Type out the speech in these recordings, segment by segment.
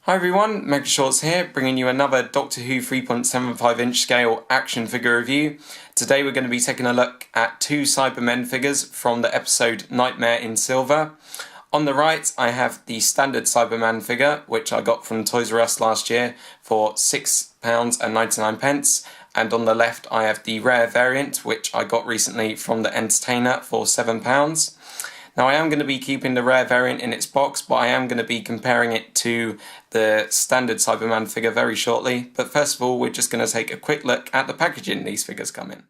Hi everyone, Mega Shorts here, bringing you another Doctor Who 3.75 inch scale action figure review. Today we're going to be taking a look at two Cybermen figures from the episode Nightmare in Silver. On the right I have the standard Cyberman figure, which I got from Toys R Us last year for £6.99, and on the left I have the rare variant, which I got recently from the Entertainer for £7. Now I am going to be keeping the rare variant in its box, but I am going to be comparing it to the standard Cyberman figure very shortly. But first of all, we're just going to take a quick look at the packaging these figures come in.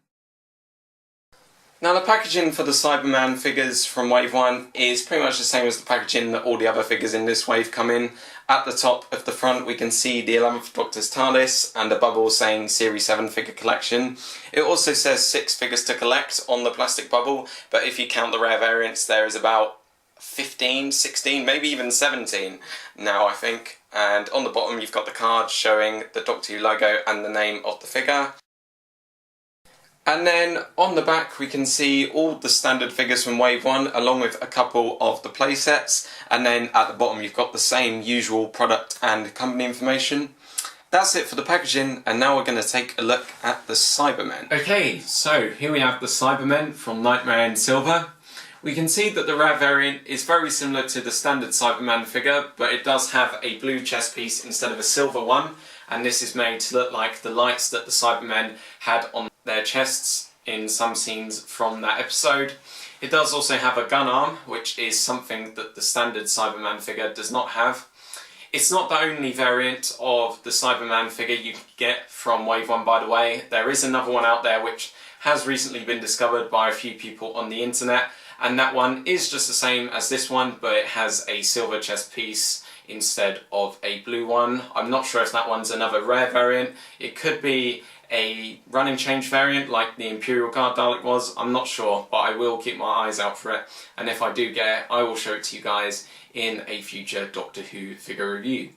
Now the packaging for the Cyberman figures from Wave 1 is pretty much the same as the packaging that all the other figures in this wave come in. At the top of the front we can see the 11th Doctor's TARDIS and a bubble saying Series 7 figure collection. It also says 6 figures to collect on the plastic bubble, but if you count the rare variants there is about 15, 16, maybe even 17 now I think. And on the bottom you've got the card showing the Doctor Who logo and the name of the figure. And then on the back we can see all the standard figures from Wave 1 along with a couple of the playsets, and then at the bottom you've got the same usual product and company information. That's it for the packaging, and now we're going to take a look at the Cybermen. Okay, so here we have the Cybermen from Nightmare in Silver. We can see that the rare variant is very similar to the standard Cyberman figure, but it does have a blue chest piece instead of a silver one, and this is made to look like the lights that the Cybermen had on their chests in some scenes from that episode. It does also have a gun arm, which is something that the standard Cyberman figure does not have. It's not the only variant of the Cyberman figure you can get from Wave 1, by the way. There is another one out there which has recently been discovered by a few people on the internet, and that one is just the same as this one, but it has a silver chest piece instead of a blue one. I'm not sure if that one's another rare variant. It could be a running change variant like the Imperial Guard Dalek was, I'm not sure, but I will keep my eyes out for it, and if I do get it, I will show it to you guys in a future Doctor Who figure review.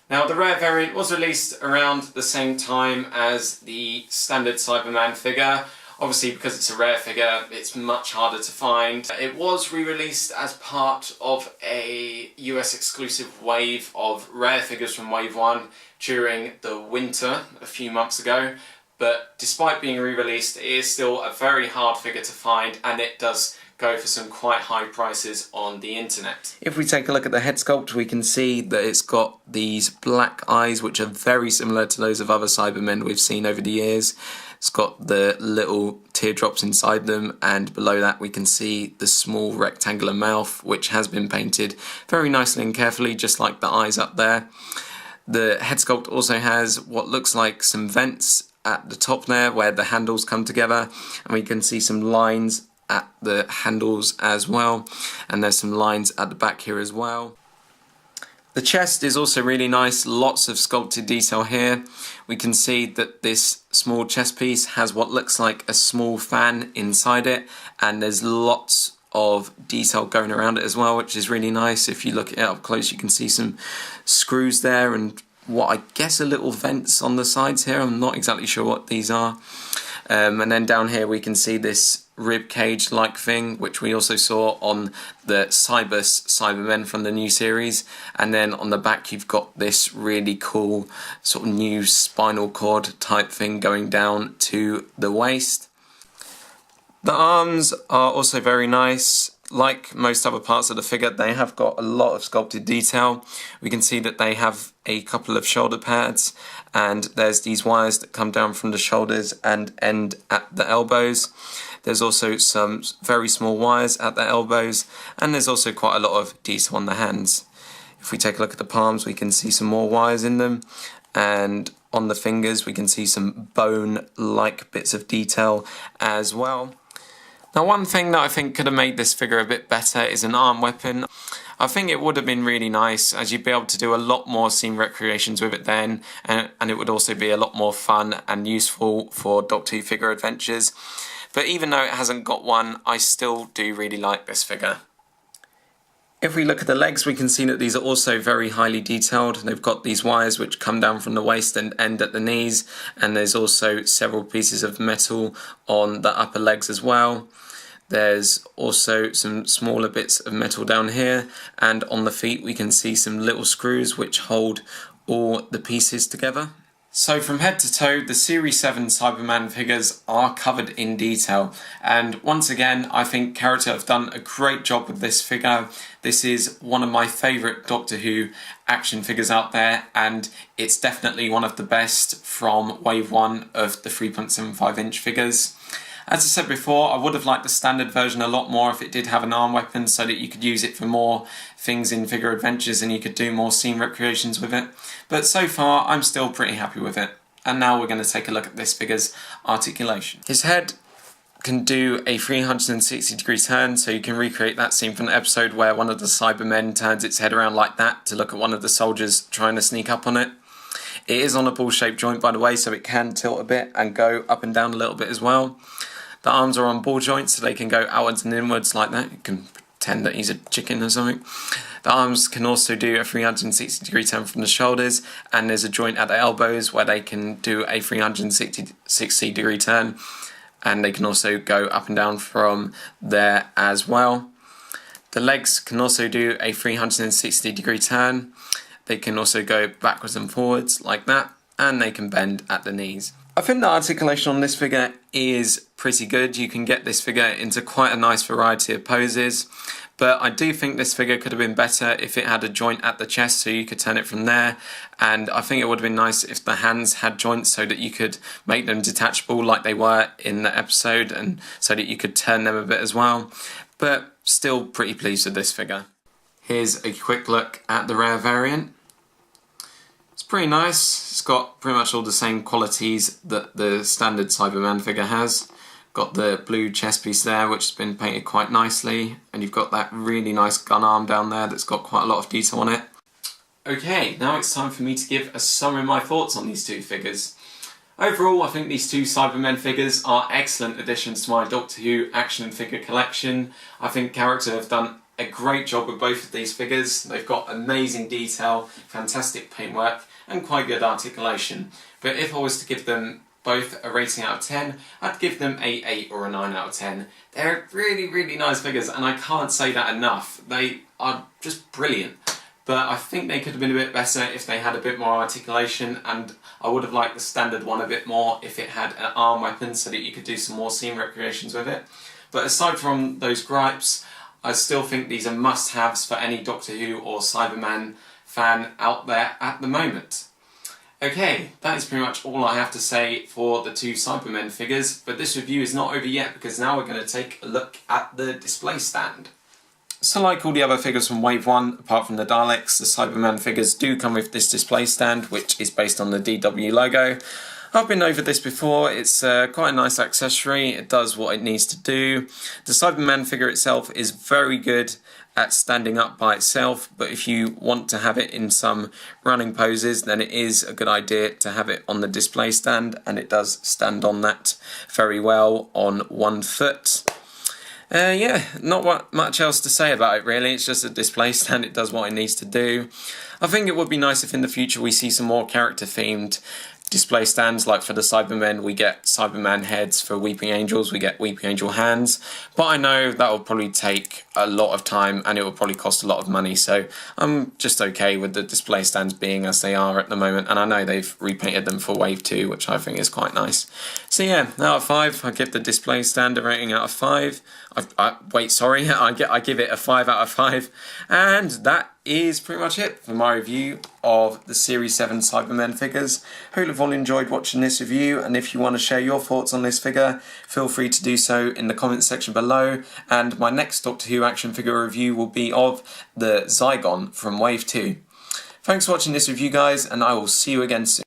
Now the rare variant was released around the same time as the standard Cyberman figure. Obviously because it's a rare figure it's much harder to find. It was re-released as part of a US exclusive wave of rare figures from Wave 1 during the winter a few months ago, but despite being re-released it is still a very hard figure to find, and it does go for some quite high prices on the internet. If we take a look at the head sculpt we can see that it's got these black eyes which are very similar to those of other Cybermen we've seen over the years. It's got the little teardrops inside them, and below that we can see the small rectangular mouth which has been painted very nicely and carefully, just like the eyes up there. The head sculpt also has what looks like some vents at the top there where the handles come together, and we can see some lines at the handles as well, and there's some lines at the back here as well. The chest is also really nice, lots of sculpted detail here. We can see that this small chest piece has what looks like a small fan inside it, and there's lots of detail going around it as well, which is really nice. If you look at it up close you can see some screws there and what I guess are little vents on the sides here. I'm not exactly sure what these are. And then down here we can see this rib cage like thing which we also saw on the Cybermen from the new series, and then on the back you've got this really cool sort of new spinal cord type thing going down to the waist. The arms are also very nice. Like most other parts of the figure, they have got a lot of sculpted detail. We can see that they have a couple of shoulder pads, and there's these wires that come down from the shoulders and end at the elbows. There's also some very small wires at the elbows, and there's also quite a lot of detail on the hands. If we take a look at the palms we can see some more wires in them, and on the fingers we can see some bone-like bits of detail as well. Now one thing that I think could have made this figure a bit better is an arm weapon. I think it would have been really nice, as you'd be able to do a lot more scene recreations with it then, and it would also be a lot more fun and useful for Doctor Who figure adventures. But even though it hasn't got one, I still do really like this figure. If we look at the legs, we can see that these are also very highly detailed. They've got these wires which come down from the waist and end at the knees, and there's also several pieces of metal on the upper legs as well. There's also some smaller bits of metal down here, and on the feet we can see some little screws which hold all the pieces together. So from head to toe, the Series 7 Cyberman figures are covered in detail, and once again I think Character have done a great job with this figure. This is one of my favourite Doctor Who action figures out there, and it's definitely one of the best from Wave 1 of the 3.75 inch figures. As I said before, I would have liked the standard version a lot more if it did have an arm weapon so that you could use it for more things in Figure Adventures and you could do more scene recreations with it. But so far, I'm still pretty happy with it. And now we're going to take a look at this figure's articulation. His head can do a 360-degree turn, so you can recreate that scene from the episode where one of the Cybermen turns its head around like that to look at one of the soldiers trying to sneak up on it. It is on a ball-shaped joint, by the way, so it can tilt a bit and go up and down a little bit as well. The arms are on ball joints, so they can go outwards and inwards like that. You can pretend that he's a chicken or something. The arms can also do a 360-degree turn from the shoulders, and there's a joint at the elbows where they can do a 360-degree turn, and they can also go up and down from there as well. The legs can also do a 360-degree turn. They can also go backwards and forwards like that, and they can bend at the knees. I think the articulation on this figure is pretty good. You can get this figure into quite a nice variety of poses, but I do think this figure could have been better if it had a joint at the chest so you could turn it from there, and I think it would have been nice if the hands had joints so that you could make them detachable like they were in the episode, and so that you could turn them a bit as well, but still pretty pleased with this figure. Here's a quick look at the rare variant. It's pretty nice. It's got pretty much all the same qualities that the standard Cyberman figure has. Got the blue chest piece there, which has been painted quite nicely, and you've got that really nice gun arm down there that's got quite a lot of detail on it. Okay, now it's time for me to give a summary of my thoughts on these two figures. Overall, I think these two Cybermen figures are excellent additions to my Doctor Who action figure collection. I think Character have done a great job with both of these figures. They've got amazing detail, fantastic paintwork, and quite good articulation. But if I was to give them both a rating out of 10, I'd give them a 8 or a 9 out of 10. They're really, really nice figures, and I can't say that enough. They are just brilliant. But I think they could have been a bit better if they had a bit more articulation, and I would have liked the standard one a bit more if it had an arm weapon so that you could do some more scene recreations with it. But aside from those gripes, I still think these are must-haves for any Doctor Who or Cyberman fan out there at the moment. Okay, that is pretty much all I have to say for the two Cybermen figures, but this review is not over yet because now we're going to take a look at the display stand. So like all the other figures from Wave 1, apart from the Daleks, the Cyberman figures do come with this display stand, which is based on the DW logo. I've been over this before. It's quite a nice accessory. It does what it needs to do. The Cyberman figure itself is very good at standing up by itself, but if you want to have it in some running poses, then it is a good idea to have it on the display stand, and it does stand on that very well on one foot. Yeah, not much else to say about it really. It's just a display stand. It does what it needs to do. I think it would be nice if in the future we see some more character themed display stands. Like for the Cybermen, we get Cyberman heads. For Weeping Angels, we get Weeping Angel hands. But I know that will probably take a lot of time and it will probably cost a lot of money, so I'm just okay with the display stands being as they are at the moment, and I know they've repainted them for Wave 2, which I think is quite nice. So yeah, out of 5, I give the display stand a rating out of 5. I give it a 5 out of 5, and that is pretty much it for my review of the Series 7 Cybermen figures. Hope you've all enjoyed watching this review, and if you want to share your thoughts on this figure, feel free to do so in the comments section below, and my next Doctor Who action figure review will be of the Zygon from Wave 2. Thanks for watching this review guys, and I will see you again soon.